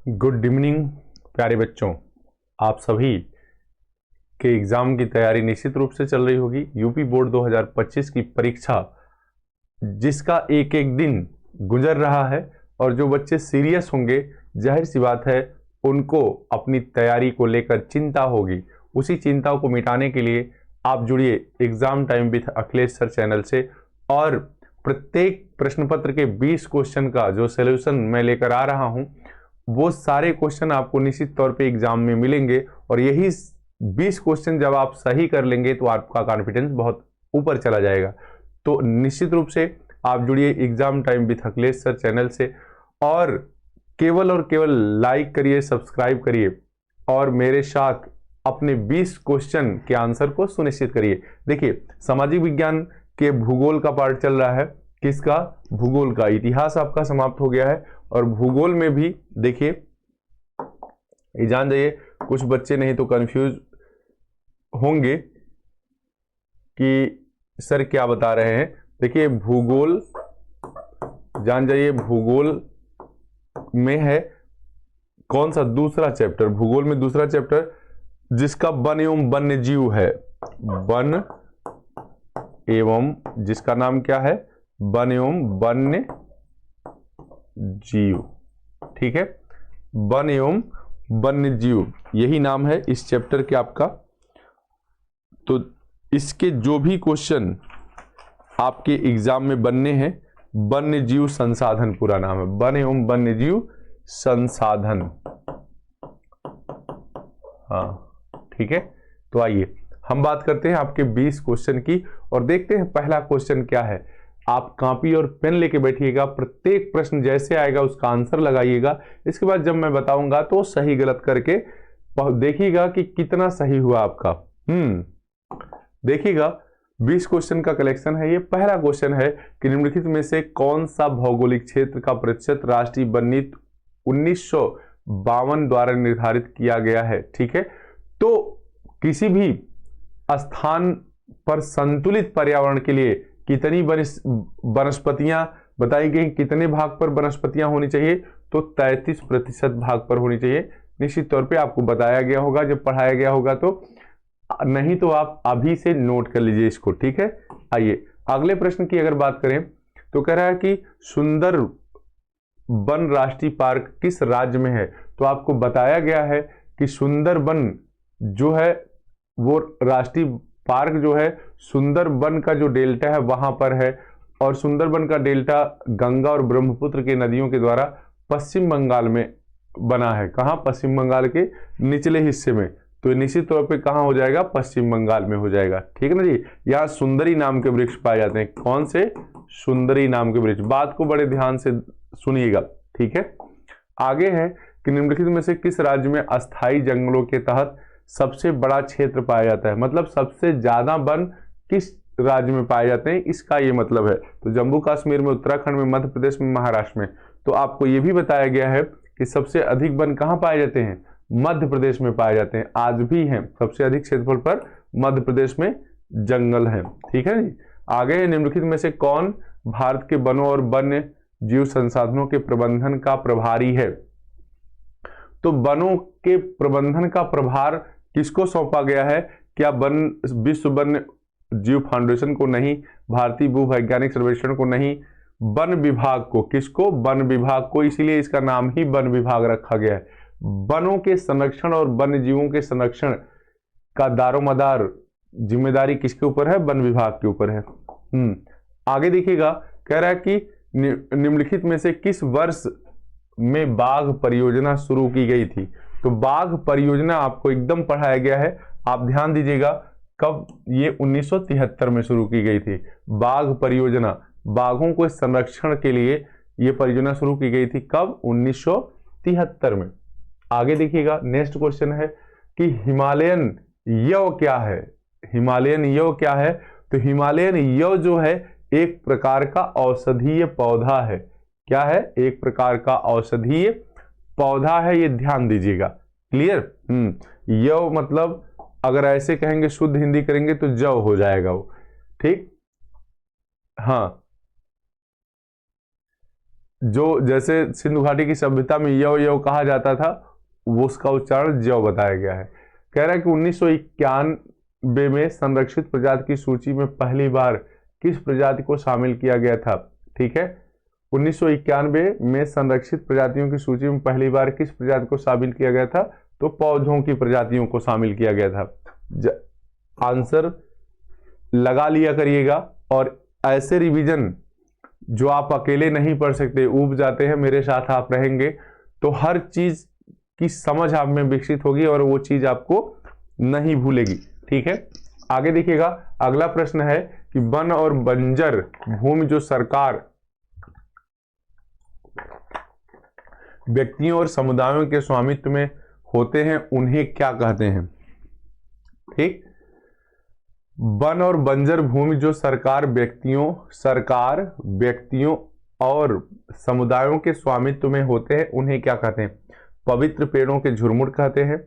Good evening प्यारे बच्चों। आप सभी के एग्ज़ाम की तैयारी निश्चित रूप से चल रही होगी। यूपी बोर्ड 2025 की परीक्षा जिसका एक एक दिन गुजर रहा है और जो बच्चे सीरियस होंगे, जाहिर सी बात है उनको अपनी तैयारी को लेकर चिंता होगी। उसी चिंता को मिटाने के लिए आप जुड़िए exam time with Akhilesh sir channel से, और प्रत्येक प्रश्न पत्र के 20 क्वेश्चन का जो सॉल्यूशन मैं लेकर आ रहा हूं, वो सारे क्वेश्चन आपको निश्चित तौर पे एग्जाम में मिलेंगे। और यही 20 क्वेश्चन जब आप सही कर लेंगे तो आपका कॉन्फिडेंस बहुत ऊपर चला जाएगा। तो निश्चित रूप से आप जुड़िए exam time with Akhilesh sir channel से, और केवल लाइक करिए, सब्सक्राइब करिए और मेरे साथ अपने 20 क्वेश्चन के आंसर को सुनिश्चित करिए। देखिए, सामाजिक विज्ञान के भूगोल का पार्ट चल रहा है। किसका? भूगोल का। इतिहास आपका समाप्त हो गया है और भूगोल में भी देखिए, ये जान जाइए, कुछ बच्चे नहीं तो कंफ्यूज होंगे कि सर क्या बता रहे हैं। देखिए, भूगोल जान जाइए, भूगोल में है कौन सा? दूसरा चैप्टर। भूगोल में दूसरा चैप्टर जिसका वन एवं वन्य जीव है। वन एवं, जिसका नाम क्या है? वन एवं वन्य जीव। ठीक है, वन एवं वन्य जीव, यही नाम है इस चैप्टर के आपका। तो इसके जो भी क्वेश्चन आपके एग्जाम में बनने हैं, वन्य जीव संसाधन पूरा नाम है, वन एवं वन्य जीव संसाधन। हाँ, ठीक है। तो आइए हम बात करते हैं आपके 20 क्वेश्चन की और देखते हैं पहला क्वेश्चन क्या है। आप कॉपी और पेन लेके बैठिएगा, प्रत्येक प्रश्न जैसे आएगा उसका आंसर लगाइएगा। इसके बाद जब मैं बताऊंगा तो सही गलत करके देखिएगा कि कितना सही हुआ आपका। देखिएगा, 20 क्वेश्चन का कलेक्शन है ये। पहला क्वेश्चन है कि निम्नलिखित में से कौन सा भौगोलिक क्षेत्र का प्रतिशत राष्ट्रीय वन नीति 1952 द्वारा निर्धारित किया गया है? ठीक है, तो किसी भी स्थान पर संतुलित पर्यावरण के लिए कितनी वनस्पतियां बताई गई, कितने भाग पर वनस्पतियां होनी चाहिए? तो 33% भाग पर होनी चाहिए। निश्चित तौर पे आपको बताया गया होगा जब पढ़ाया गया होगा, तो नहीं तो आप अभी से नोट कर लीजिए इसको। ठीक है, आइए अगले प्रश्न की अगर बात करें तो कह रहा है कि सुंदर वन राष्ट्रीय पार्क किस राज्य में है? तो आपको बताया गया है कि सुंदर वन जो है वो राष्ट्रीय पार्क जो है सुंदर वन का जो डेल्टा है वहां पर है, और सुंदर वन का डेल्टा गंगा और ब्रह्मपुत्र के नदियों के द्वारा पश्चिम बंगाल में बना है। कहां? पश्चिम बंगाल के निचले हिस्से में। तो निश्चित तौर पे कहां हो जाएगा? पश्चिम बंगाल में हो जाएगा। ठीक है ना जी। यहाँ सुंदरी नाम के वृक्ष पाए जाते हैं। कौन से? सुंदरी नाम के वृक्ष। बात को बड़े ध्यान से सुनिएगा। ठीक है, आगे है कि निम्नलिखित में से किस राज्य में अस्थायी जंगलों के तहत सबसे बड़ा क्षेत्र पाया जाता है? मतलब सबसे ज्यादा वन किस राज्य में पाए जाते हैं, इसका ये मतलब है। तो जम्मू कश्मीर में, उत्तराखंड में, मध्य प्रदेश में, महाराष्ट्र में। तो आपको ये भी बताया गया है कि सबसे अधिक वन कहां पाए जाते हैं? मध्य प्रदेश में पाए जाते हैं। आज भी हैं सबसे अधिक क्षेत्रफल पर मध्य प्रदेश में जंगल है। ठीक है जी। आगे, निम्नलिखित में से कौन भारत के वनों और वन्य जीव संसाधनों के प्रबंधन का प्रभारी है? तो वनों के प्रबंधन का प्रभार किसको सौंपा गया है? क्या वन विश्व वन्य जीव फाउंडेशन को नहीं, भारतीय भूवैज्ञानिक सर्वेक्षण को नहीं, वन विभाग को। किसको? वन विभाग को। इसीलिए इसका नाम ही वन विभाग रखा गया है। वनों के संरक्षण और वन्य जीवों के संरक्षण का दारोमदार जिम्मेदारी किसके ऊपर है? वन विभाग के ऊपर है। आगे देखिएगा, कह रहा है कि निम्नलिखित में से किस वर्ष में बाघ परियोजना शुरू की गई थी? तो बाघ परियोजना आपको एकदम पढ़ाया गया है, आप ध्यान दीजिएगा। कब? ये 1973 में शुरू की गई थी बाघ परियोजना। बाघों के संरक्षण के लिए यह परियोजना शुरू की गई थी। कब? 1973 में। आगे देखिएगा, नेक्स्ट क्वेश्चन है कि हिमालयन यव क्या है? हिमालयन यव क्या है? तो हिमालयन यव जो है एक प्रकार का औषधीय पौधा है। क्या है? एक प्रकार का औषधीय पौधा है, ये ध्यान दीजिएगा। क्लियर? यव मतलब अगर ऐसे कहेंगे, शुद्ध हिंदी करेंगे तो जव हो जाएगा वो। ठीक, हाँ। जो जैसे सिंधु घाटी की सभ्यता में यव यव कहा जाता था, वो उसका उच्चारण जव बताया गया है। कह रहा है कि 1991 में संरक्षित प्रजाति की सूची में पहली बार किस प्रजाति को शामिल किया गया था। ठीक है, 1991 में संरक्षित प्रजातियों की सूची में पहली बार किस प्रजाति को शामिल किया गया था, तो पौधों की प्रजातियों को शामिल किया गया था। आंसर लगा लिया करिएगा, और ऐसे रिवीजन जो आप अकेले नहीं पढ़ सकते, ऊब जाते हैं, मेरे साथ आप रहेंगे तो हर चीज की समझ आप में विकसित होगी और वो चीज आपको नहीं भूलेगी। ठीक है, आगे देखिएगा, अगला प्रश्न है कि वन और बंजर भूमि जो सरकार, व्यक्तियों और समुदायों के स्वामित्व में होते हैं उन्हें क्या कहते हैं। ठीक, वन और बंजर भूमि जो सरकार व्यक्तियों और समुदायों के स्वामित्व में होते हैं उन्हें क्या कहते हैं। पवित्र पेड़ों के झुरमुट कहते हैं,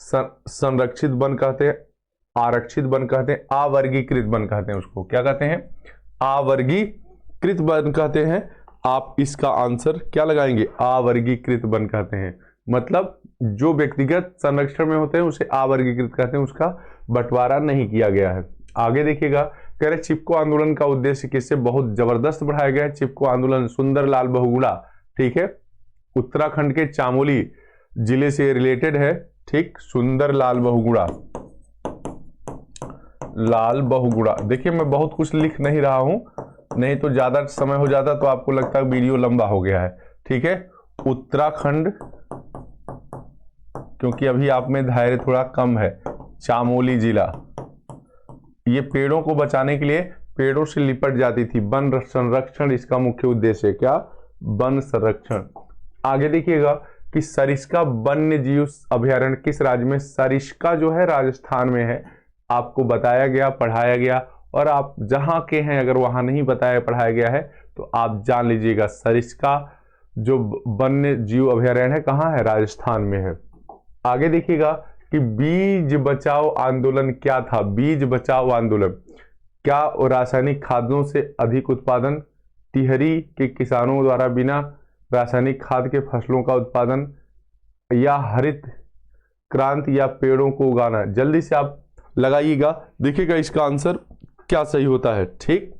संरक्षित वन कहते हैं, आरक्षित वन कहते हैं, अवर्गीकृत वन कहते हैं। उसको क्या कहते हैं, अवर्गीकृत वन कहते हैं। आप इसका आंसर क्या लगाएंगे, अवर्गीकृत वन कहते हैं। मतलब जो व्यक्तिगत संरक्षण में होते हैं उसे अवर्गीकृत कहते हैं, उसका बंटवारा नहीं किया गया है। आगे देखिएगा, कह रहे चिपको आंदोलन का उद्देश्य किससे बहुत जबरदस्त बढ़ाया गया है। चिपको आंदोलन सुंदरलाल बहुगुणा, ठीक है, उत्तराखंड के चामोली जिले से रिलेटेड है। ठीक, सुंदरलाल बहुगुणा, लाल बहुगुणा। देखिए मैं बहुत कुछ लिख नहीं रहा हूं, नहीं तो ज्यादा समय हो जाता तो आपको लगता है वीडियो लंबा हो गया है। ठीक है, उत्तराखंड, क्योंकि अभी आप में धैर्य थोड़ा कम है, चामोली जिला, ये पेड़ों को बचाने के लिए पेड़ों से लिपट जाती थी। वन संरक्षण इसका मुख्य उद्देश्य है। क्या, वन संरक्षण। आगे देखिएगा कि सरिस्का वन्य जीव अभयारण्य किस राज्य में। सरिस्का जो है राजस्थान में है, आपको बताया गया, पढ़ाया गया, और आप जहां के हैं अगर वहां नहीं बताया पढ़ाया गया है तो आप जान लीजिएगा सरिस्का जो वन्य जीव अभयारण्य है कहाँ है, राजस्थान में है। आगे देखिएगा कि बीज बचाओ आंदोलन क्या था। बीज बचाओ आंदोलन, क्या रासायनिक खादों से अधिक उत्पादन, टिहरी के किसानों द्वारा बिना रासायनिक खाद के फसलों का उत्पादन, या हरित क्रांति, या पेड़ों को उगाना। जल्दी से आप लगाइएगा, देखिएगा इसका आंसर क्या सही होता है। ठीक,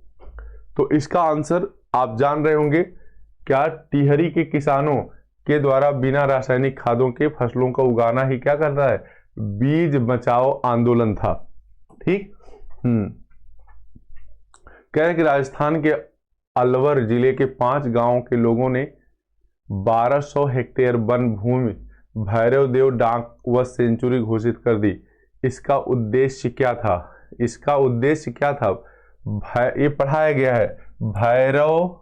तो इसका आंसर आप जान रहे होंगे, क्या टिहरी के किसानों के द्वारा बिना रासायनिक खादों के फसलों का उगाना ही क्या करता है, बीज बचाओ आंदोलन था। ठीक, कह रहे कि राजस्थान के अलवर जिले के 5 गांवों के लोगों ने 1200 हेक्टेयर वन भूमि भैरव देव डाक व सेंचुरी घोषित कर दी। इसका उद्देश्य क्या था, इसका उद्देश्य क्या था, ये पढ़ाया गया है, भैरव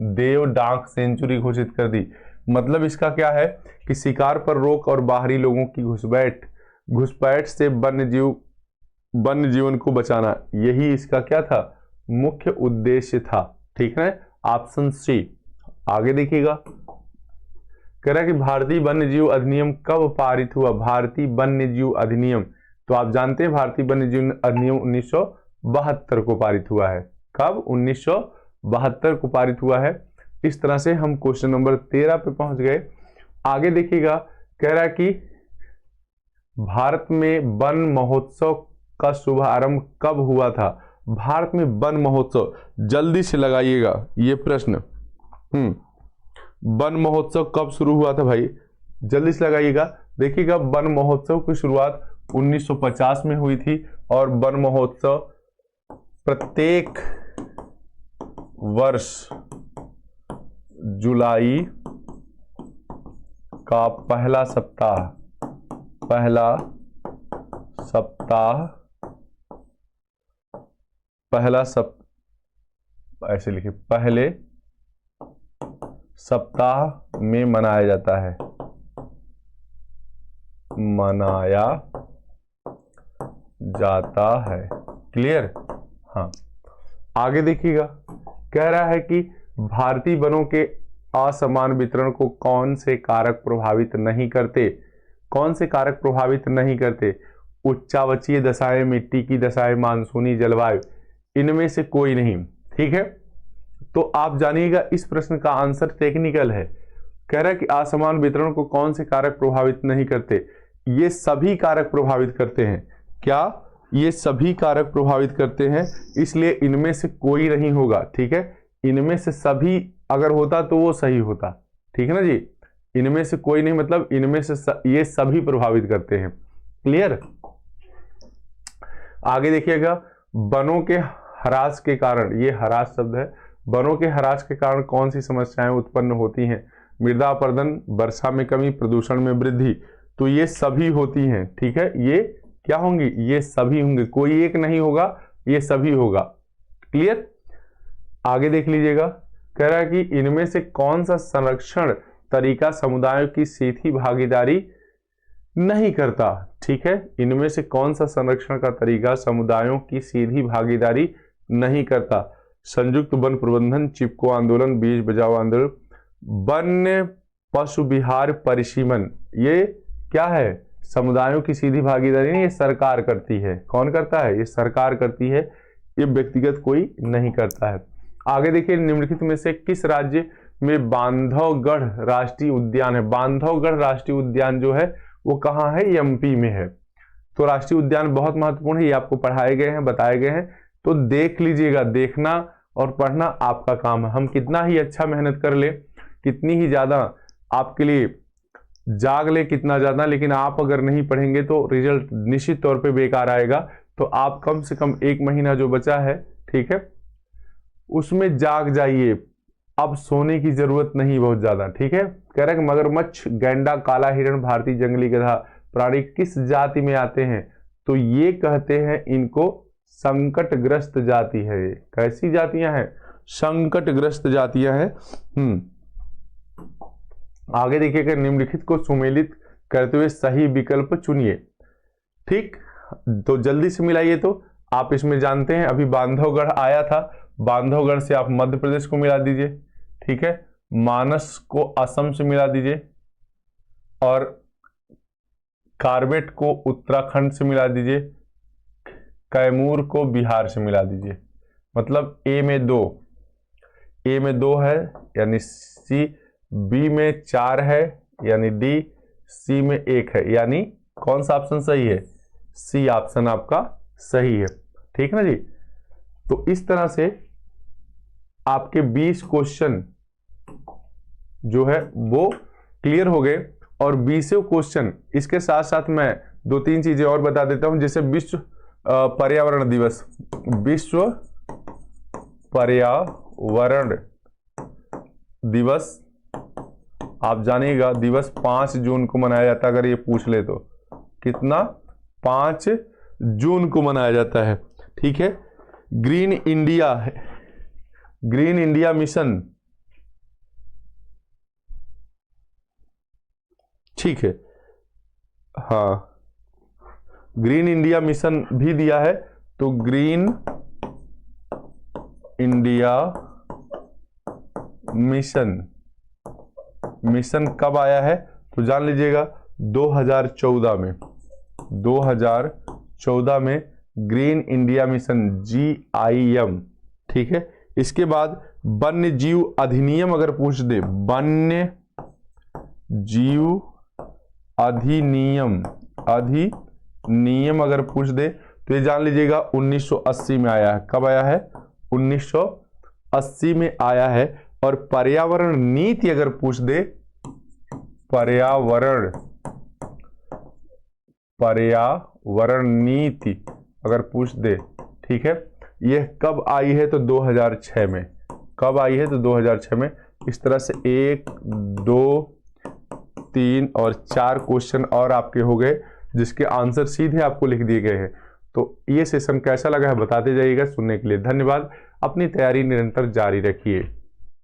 देव डाक सेंचुरी घोषित कर दी। मतलब इसका क्या है कि शिकार पर रोक और बाहरी लोगों की घुसपैठ से वन्य जीवन को बचाना, यही इसका क्या था, मुख्य उद्देश्य था। ठीक है, ऑप्शन सी। आगे देखिएगा, कह रहा है कि भारतीय वन्य जीव अधिनियम कब पारित हुआ। भारतीय वन्य जीव अधिनियम, तो आप जानते हैं भारतीय वन्य जीव अधिनियम 1972 को पारित हुआ है। कब, 1972 को पारित हुआ है। इस तरह से हम क्वेश्चन नंबर 13 पे पहुंच गए। आगे देखिएगा, कह रहा है कि भारत में वन महोत्सव का शुभारंभ कब हुआ था। भारत में वन महोत्सव, जल्दी से लगाइएगा ये प्रश्न। वन महोत्सव कब शुरू हुआ था भाई, जल्दी से लगाइएगा। देखिएगा, वन महोत्सव की शुरुआत 1950 में हुई थी, और वन महोत्सव प्रत्येक वर्ष जुलाई का पहला सप्ताह ऐसे लिखिए, पहले सप्ताह में मनाया जाता है, मनाया जाता है। क्लियर, हाँ। आगे देखिएगा, कह रहा है कि भारतीय वनों के असमान वितरण को कौन से कारक प्रभावित नहीं करते। कौन से कारक प्रभावित नहीं करते, उच्चावचीय दशाएं, मिट्टी की दशाएं, मानसूनी जलवायु, इनमें से कोई नहीं। ठीक है, तो आप जानिएगा इस प्रश्न का आंसर टेक्निकल है। कह रहा है कि असमान वितरण को कौन से कारक प्रभावित नहीं करते? ये सभी कारक प्रभावित करते हैं। क्या? ये सभी कारक प्रभावित करते हैं, इसलिए इनमें से कोई नहीं होगा। ठीक है, इनमें से सभी अगर होता तो वो सही होता। ठीक है ना जी, इनमें से कोई नहीं मतलब इनमें से ये सभी प्रभावित करते हैं। क्लियर? आगे देखिएगा, वनों के ह्रास के कारण, ये ह्रास शब्द है, वनों के ह्रास के कारण कौन सी समस्याएं उत्पन्न होती हैं? मृदा अपरदन, वर्षा में कमी, प्रदूषण में वृद्धि। तो ये सभी होती हैं। ठीक है, ये क्या होंगी? ये सभी होंगे, कोई एक नहीं होगा, ये सभी होगा। क्लियर? आगे देख लीजिएगा, कह रहा है कि इनमें से कौन सा संरक्षण तरीका समुदायों की सीधी भागीदारी नहीं करता? ठीक है, इनमें से कौन सा संरक्षण का तरीका समुदायों की सीधी भागीदारी नहीं करता? संयुक्त वन प्रबंधन, चिपको आंदोलन, बीज बचाओ आंदोलन, वन्य पशु विहार परिसीमन। ये क्या है? समुदायों की सीधी भागीदारी नहीं, ये सरकार करती है। कौन करता है? ये सरकार करती है, ये व्यक्तिगत कोई नहीं करता है। आगे देखिए, निम्नलिखित में से किस राज्य में बांधवगढ़ राष्ट्रीय उद्यान है? बांधवगढ़ राष्ट्रीय उद्यान जो है वो कहाँ है? एमपी में है। तो राष्ट्रीय उद्यान बहुत महत्वपूर्ण है, ये आपको पढ़ाए गए हैं, बताए गए हैं, तो देख लीजिएगा। देखना और पढ़ना आपका काम है। हम कितना ही अच्छा मेहनत कर ले, कितनी ही ज्यादा आपके लिए जाग ले, कितना ज्यादा, लेकिन आप अगर नहीं पढ़ेंगे तो रिजल्ट निश्चित तौर पे बेकार आएगा। तो आप कम से कम 1 महीना जो बचा है, ठीक है, उसमें जाग जाइए। अब सोने की जरूरत नहीं बहुत ज्यादा। ठीक है, कह रहा है कि मगरमच्छ, गैंडा, काला हिरण, भारतीय जंगली गधा प्राणी किस जाति में आते हैं? तो ये कहते हैं इनको संकटग्रस्त जाति है। ये कैसी जातियां हैं? संकटग्रस्त जातियां हैं। आगे देखिएगा, निम्नलिखित को सुमेलित करते हुए सही विकल्प चुनिए। ठीक, तो जल्दी से मिलाइए। तो आप इसमें जानते हैं अभी बांधवगढ़ आया था, बांधवगढ़ से आप मध्य प्रदेश को मिला दीजिए। ठीक है, मानस को असम से मिला दीजिए और कार्बेट को उत्तराखंड से मिला दीजिए, कैमूर को बिहार से मिला दीजिए। मतलब ए में 2 है यानी सी, बी में 4 है यानी डी, सी में 1 है यानी कौन सा ऑप्शन सही है? सी ऑप्शन आपका सही है। ठीक ना जी, तो इस तरह से आपके 20 क्वेश्चन जो है वो क्लियर हो गए। और 20 क्वेश्चन, इसके साथ साथ मैं 2-3 चीजें और बता देता हूं। जैसे विश्व पर्यावरण दिवस, विश्व पर्यावरण दिवस आप जानिएगा, दिवस 5 जून को मनाया जाता है। अगर ये पूछ ले तो कितना? 5 जून को मनाया जाता है। ठीक है, ग्रीन इंडिया मिशन, ठीक है, हाँ, ग्रीन इंडिया मिशन भी दिया है। तो ग्रीन इंडिया मिशन कब आया है? तो जान लीजिएगा 2014 में। 2014 में ग्रीन इंडिया मिशन, GIM। ठीक है, इसके बाद वन्य जीव अधिनियम अगर पूछ दे, वन्य जीव अधिनियम अगर पूछ दे तो ये जान लीजिएगा 1980 में आया है। कब आया है? 1980 में आया है। और पर्यावरण नीति अगर पूछ दे, पर्यावरण नीति अगर पूछ दे, ठीक है, ये कब आई है? तो 2006 में। कब आई है? तो 2006 में। इस तरह से 1, 2, 3 और 4 क्वेश्चन और आपके हो गए, जिसके आंसर सीधे आपको लिख दिए गए हैं। तो ये सेशन कैसा लगा है बताते जाइएगा। सुनने के लिए धन्यवाद। अपनी तैयारी निरंतर जारी रखिए।